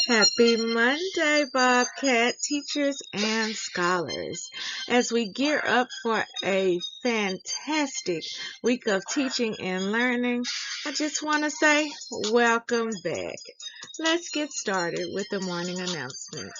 Happy Monday, Bobcat teachers and scholars. As we gear up for a fantastic week of teaching and learning, I just want to say welcome back. Let's get started with the morning announcement.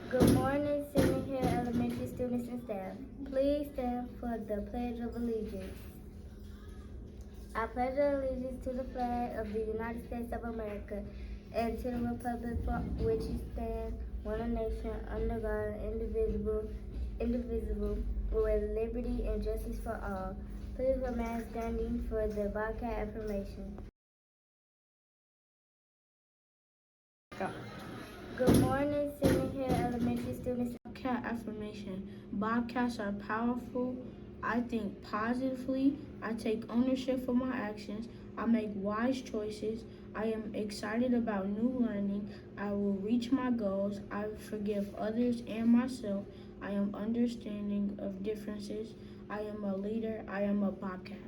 Good morning, Scenic Hills Elementary students and staff. Please stand for the Pledge of Allegiance. I pledge allegiance to the flag of the United States of America and to the republic for which it stands, one nation, under God, indivisible, with liberty and justice for all. Please remain standing for the Bobcat affirmation. Good morning, Scenic Hills Elementary students. Bobcat affirmation. Bobcats are powerful. I think positively. I take ownership for my actions. I make wise choices. I am excited about new learning. I will reach my goals. I forgive others and myself. I am understanding of differences. I am a leader. I am a Bobcat.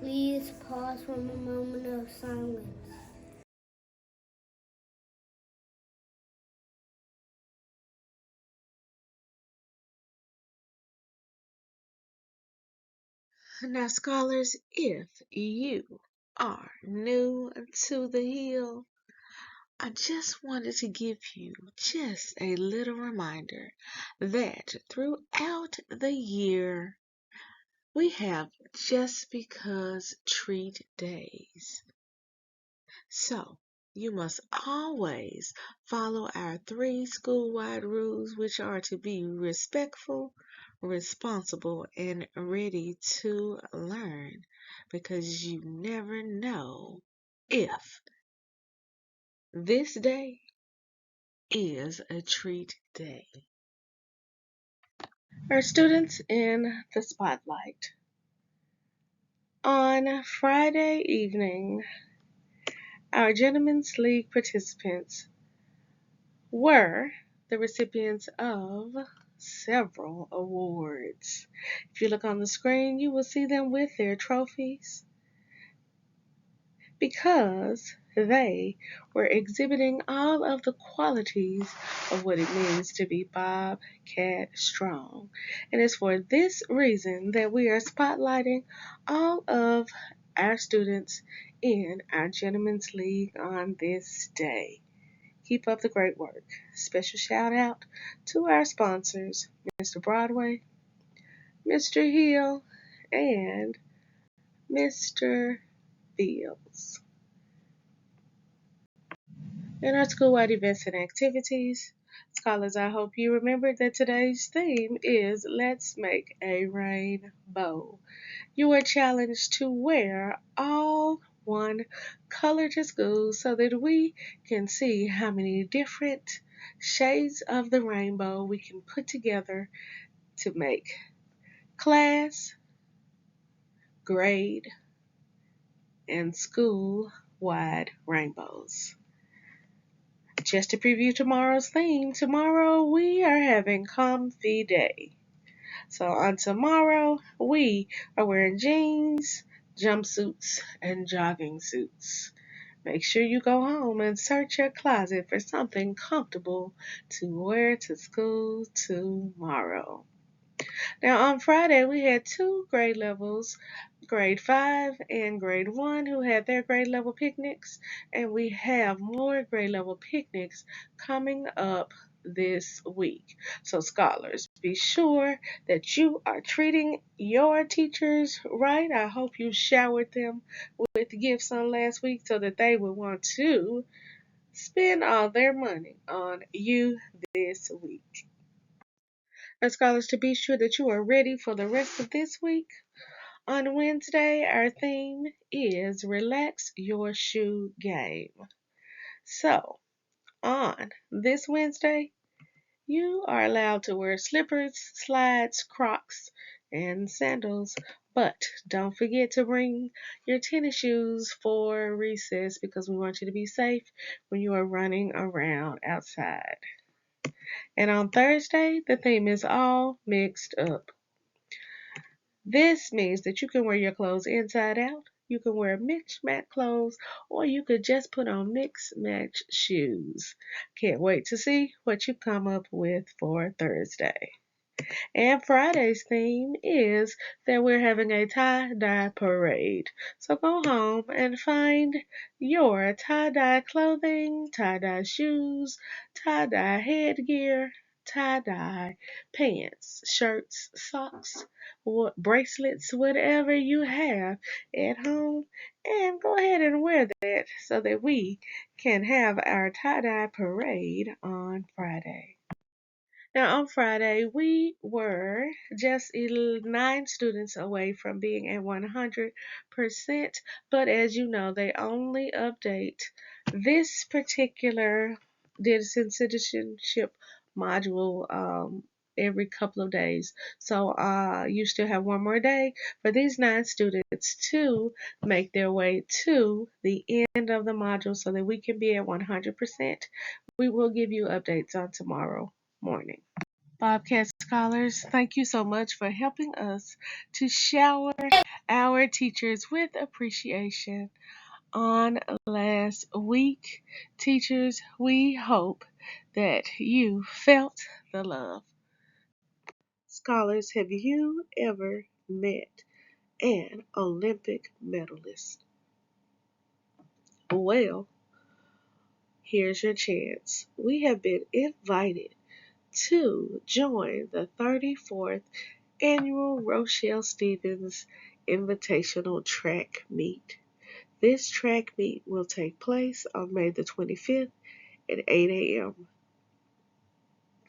Please pause for a moment of silence. Now, scholars, if you are new to the hill, I just wanted to give you just a little reminder that throughout the year we have just because treat days. So you must always follow our 3 school-wide rules, which are to be respectful, responsible, and ready to learn, because you never know if this day is a treat day. Our students in the spotlight. On Friday evening, our Gentlemen's League participants were the recipients of several awards. If you look on the screen, you will see them with their trophies because they were exhibiting all of the qualities of what it means to be Bobcat strong. And it's for this reason that we are spotlighting all of our students in our Gentlemen's League on this day. Keep up the great work. Special shout out to our sponsors, Mr. Broadway, Mr. Hill, and Mr. Fields. In our school-wide events and activities, scholars, I hope you remember that today's theme is Let's Make a Rainbow. You are challenged to wear all one color to school so that we can see how many different shades of the rainbow we can put together to make class, grade, and school-wide rainbows. Just to preview tomorrow's theme, tomorrow we are having Comfy Day. So on tomorrow, we are wearing jeans, jumpsuits, and jogging suits. Make sure you go home and search your closet for something comfortable to wear to school tomorrow. Now, on Friday, we had 2 grade levels, grade 5 and grade 1, who had their grade level picnics, and we have more grade level picnics coming up this week. So, scholars, be sure that you are treating your teachers right. I hope you showered them with gifts on last week so that they would want to spend all their money on you this week. And scholars, to be sure that you are ready for the rest of this week, on Wednesday, our theme is Relax Your Shoe Game. So, on this Wednesday, you are allowed to wear slippers, slides, Crocs, and sandals, but don't forget to bring your tennis shoes for recess because we want you to be safe when you are running around outside. And on Thursday, the theme is all mixed up. This means that you can wear your clothes inside out, you can wear mix-match clothes, or you could just put on mix-match shoes. Can't wait to see what you come up with for Thursday. And Friday's theme is that we're having a tie-dye parade. So go home and find your tie-dye clothing, tie-dye shoes, tie-dye headgear, tie-dye pants, shirts, socks, bracelets, whatever you have at home. And go ahead and wear that so that we can have our tie-dye parade on Friday. Now, on Friday, we were just 9 students away from being at 100%, but as you know, they only update this particular citizenship module every couple of days. So you still have one more day for these 9 students to make their way to the end of the module so that we can be at 100%. We will give you updates on tomorrow morning. Bobcat Scholars, thank you so much for helping us to shower our teachers with appreciation on last week. Teachers, we hope that you felt the love. Scholars, have you ever met an Olympic medalist? Well, here's your chance. We have been invited to join the 34th Annual Rochelle Stevens Invitational Track Meet. This track meet will take place on May the 25th at 8 a.m.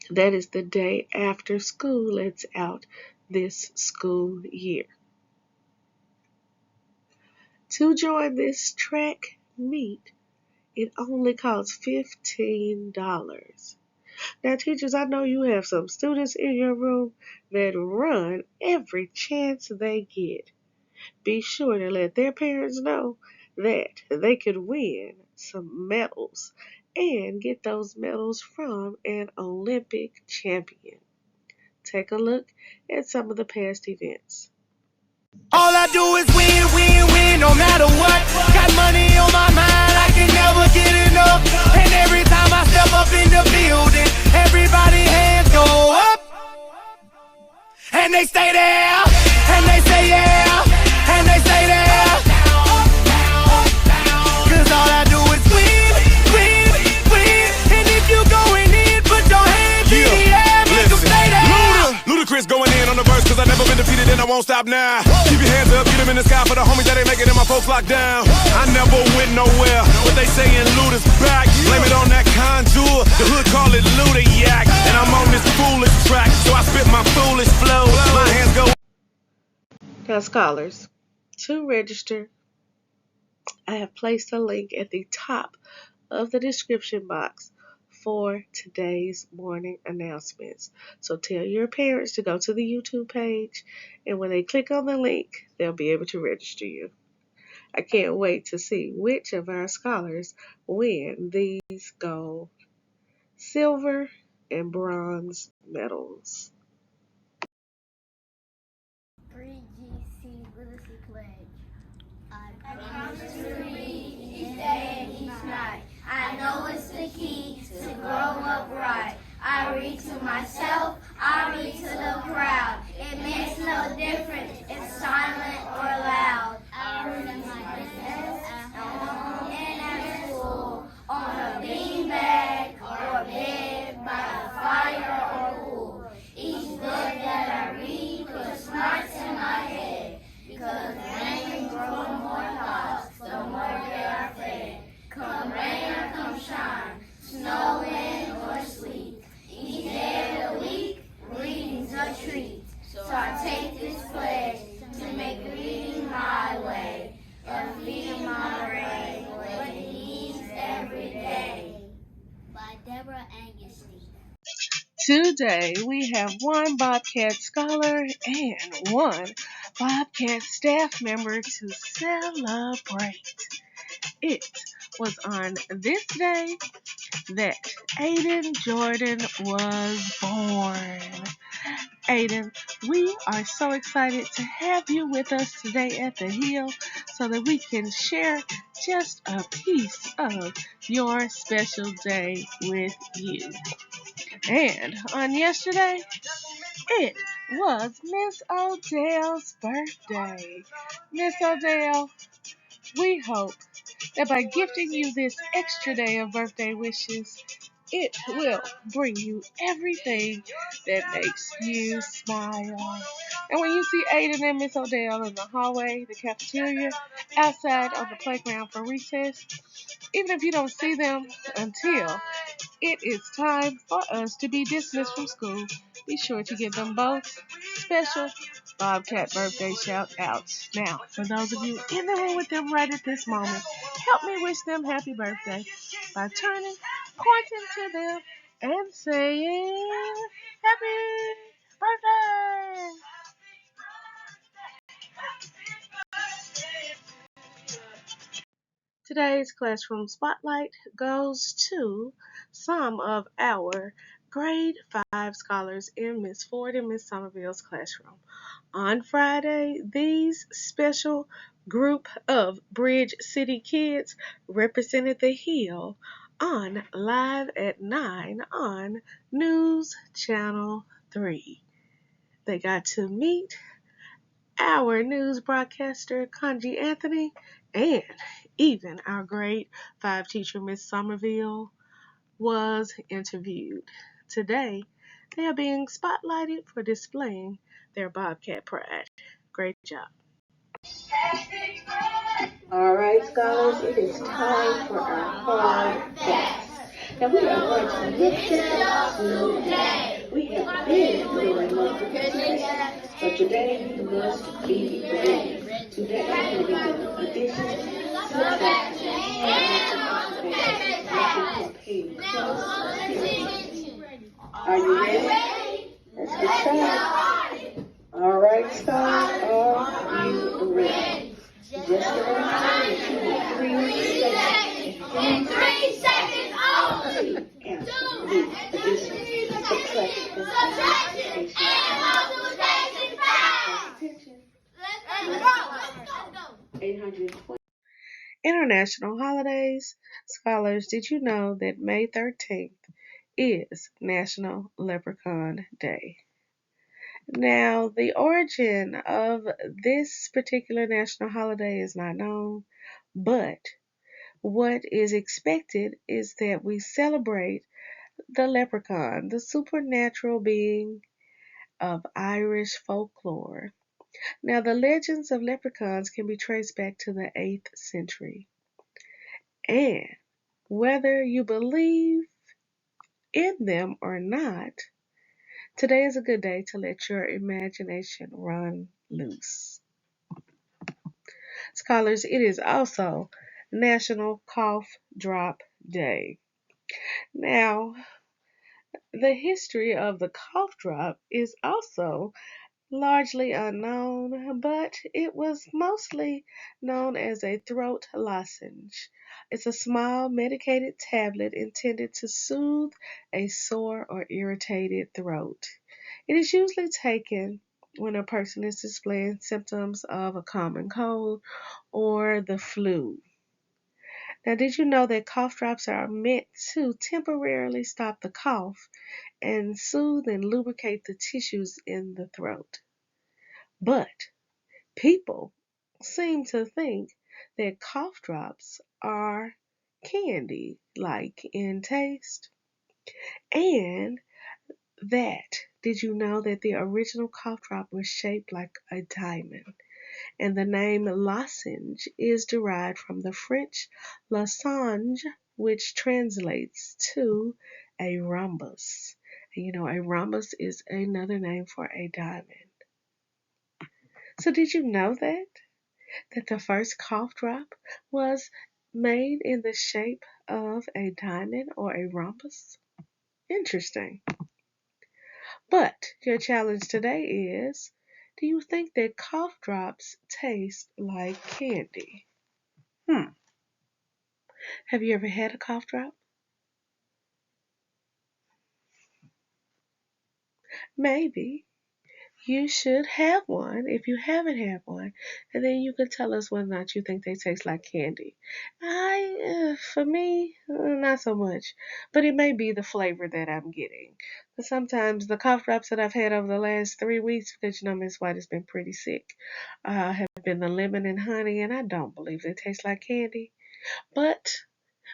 That is the day after school lets out this school year. To join this track meet, it only costs $15. Now, teachers, I know you have some students in your room that run every chance they get. Be sure to let their parents know that they could win some medals and get those medals from an Olympic champion. Take a look at some of the past events. All I do is win, win, win, no matter what. Got money on my mind, I can never get enough. And every time I step up in the building, everybody hands go up. And they stay there, and they say yeah, and they say there. Cause all I do is win, win, win. And if you going in, put your hands in the air, make them stay there. Ludacris going in on the verse, cause I never been defeated and I won't stop now. Keep your hands up, get them in the sky for the homies that ain't making it, my folks locked down. I never went nowhere, but they saying Luda's back. Blame it on that contour, the hood call it Luda Yak. And I'm on this foolish track, so I spit my foolish flow. My hands go. Now, scholars, to register, I have placed a link at the top of the description box for today's morning announcements. So tell your parents to go to the YouTube page, and when they click on the link, they'll be able to register you. I can't wait to see which of our scholars win these gold, silver, and bronze medals. 3GC Literacy Pledge. I promise to read each day and each night. I know it's the key to grow up right. I read to myself, I read to the crowd. It makes no difference if silent or loud. I read at my desk, at home, and at school, on a beanbag or bed by Deborah Angusti. Today we have one Bobcat Scholar and one Bobcat staff member to celebrate. It was on this day that Aiden Jordan was born. Aiden, we are so excited to have you with us today at the Hill so that we can share just a piece of your special day with you. And on yesterday, it was Miss Odell's birthday. Miss Odell, we hope that by gifting you this extra day of birthday wishes, it will bring you everything that makes you smile. And when you see Aiden and Miss Odell in the hallway, the cafeteria, outside on the playground for recess, even if you don't see them until it is time for us to be dismissed from school, be sure to give them both special Bobcat birthday shout outs. Now, for those of you in the room with them right at this moment, help me wish them happy birthday by turning, pointing to them, and saying, Happy birthday! Today's classroom spotlight goes to some of our grade 5 scholars in Miss Ford and Miss Somerville's classroom. On Friday, these special group of Bridge City kids represented the Hill on Live at 9 on News Channel 3. They got to meet our news broadcaster, Kanji Anthony, and even our grade 5 teacher, Miss Somerville, was interviewed. Today, they are being spotlighted for displaying their Bobcat pride. Great job. All right, scholars, it is time for our hard facts. Now we are going to listen today. We have been doing multiplication, but today you must be ready. Today we're going to be doing addition, subtraction, and multiplication. Pay close attention. Are you ready? Let's get started. All right, scholars, are you ready? Just a reminder that you have 3 seconds. In 3 seconds only. Answer the addition, subtraction, and multiplication facts. Attention. Let's go. 820. International holidays. Scholars, did you know that May 13th is National Leprechaun Day? Now, the origin of this particular national holiday is not known, but what is expected is that we celebrate the leprechaun, the supernatural being of Irish folklore. Now, the legends of leprechauns can be traced back to the 8th century. And whether you believe in them or not, today is a good day to let your imagination run loose. Scholars, it is also National Cough Drop Day. Now, the history of the cough drop is also largely unknown, but it was mostly known as a throat lozenge. It's a small medicated tablet intended to soothe a sore or irritated throat. It is usually taken when a person is displaying symptoms of a common cold or the flu. Now, did you know that cough drops are meant to temporarily stop the cough and soothe and lubricate the tissues in the throat? But people seem to think that cough drops are candy-like in taste. And did you know that the original cough drop was shaped like a diamond? And the name lozenge is derived from the French losange, which translates to a rhombus. And you know, a rhombus is another name for a diamond. So did you know that the first cough drop was made in the shape of a diamond or a rhombus? Interesting. But your challenge today is, do you think that cough drops taste like candy? Have you ever had a cough drop? Maybe. You should have one if you haven't had one, and then you can tell us whether or not you think they taste like candy. For me, not so much, but it may be the flavor that I'm getting. But sometimes the cough drops that I've had over the last 3 weeks, because Miss White has been pretty sick, have been the lemon and honey, and I don't believe they taste like candy. But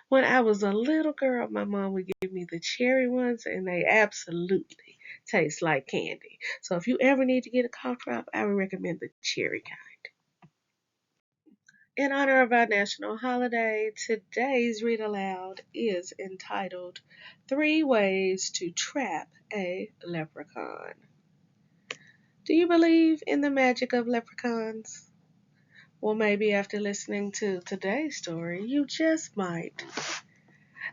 when I was a little girl, my mom would give me the cherry ones, and they absolutely taste like candy. So if you ever need to get a cough drop, I would recommend the cherry kind. In honor of our national holiday, today's Read Aloud is entitled 3 Ways to Trap a Leprechaun. Do you believe in the magic of leprechauns? Well, maybe after listening to today's story, you just might.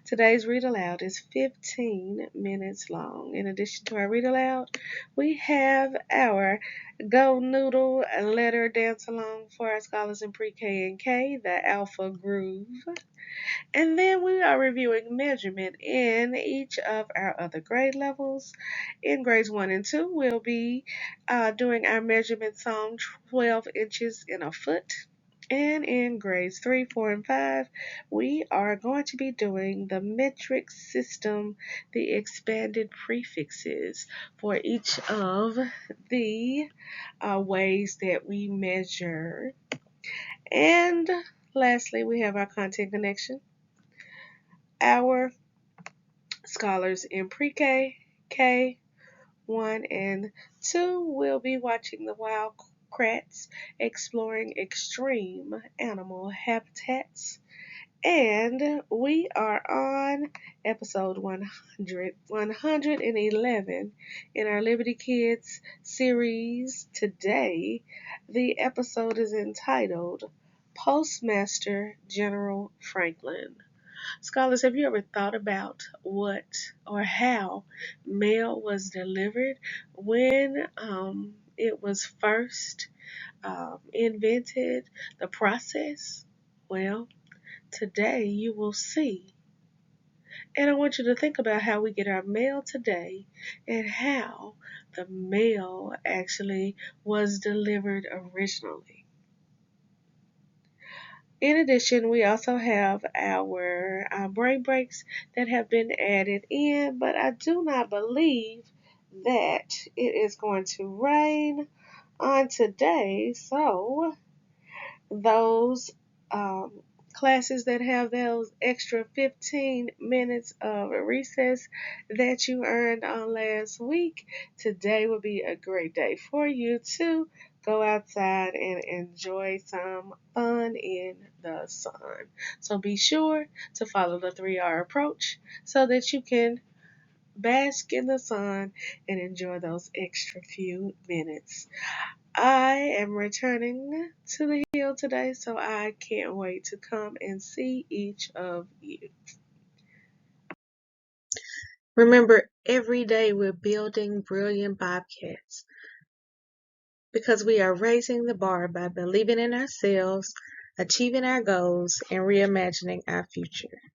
Today's Read Aloud is 15 minutes long. In addition to our Read Aloud, we have our Go Noodle letter dance along for our scholars in pre-K and K, the Alpha Groove. And then we are reviewing measurement in each of our other grade levels. In grades 1 and 2, we'll be doing our measurement song 12 inches in a foot. And in grades 3, 4, and 5, we are going to be doing the metric system, the expanded prefixes for each of the ways that we measure. And lastly, we have our content connection. Our scholars in pre-K, K, 1 and 2 will be watching the Wildcats exploring extreme animal habitats. And we are on episode 111 in our Liberty Kids series. Today, the episode is entitled Postmaster General Franklin. Scholars, have you ever thought about what or how mail was delivered when it was first invented, the process? Well, today you will see. And I want you to think about how we get our mail today and how the mail actually was delivered originally. In addition, we also have our brain breaks that have been added in, but I do not believe that it is going to rain on today. So those classes that have those extra 15 minutes of recess that you earned on last week, today will be a great day for you to go outside and enjoy some fun in the sun. So be sure to follow the 3R approach so that you can bask in the sun and enjoy those extra few minutes. I am returning to the hill today, so I can't wait to come and see each of you. Remember, every day we're building brilliant Bobcats because we are raising the bar by believing in ourselves, achieving our goals, and reimagining our future.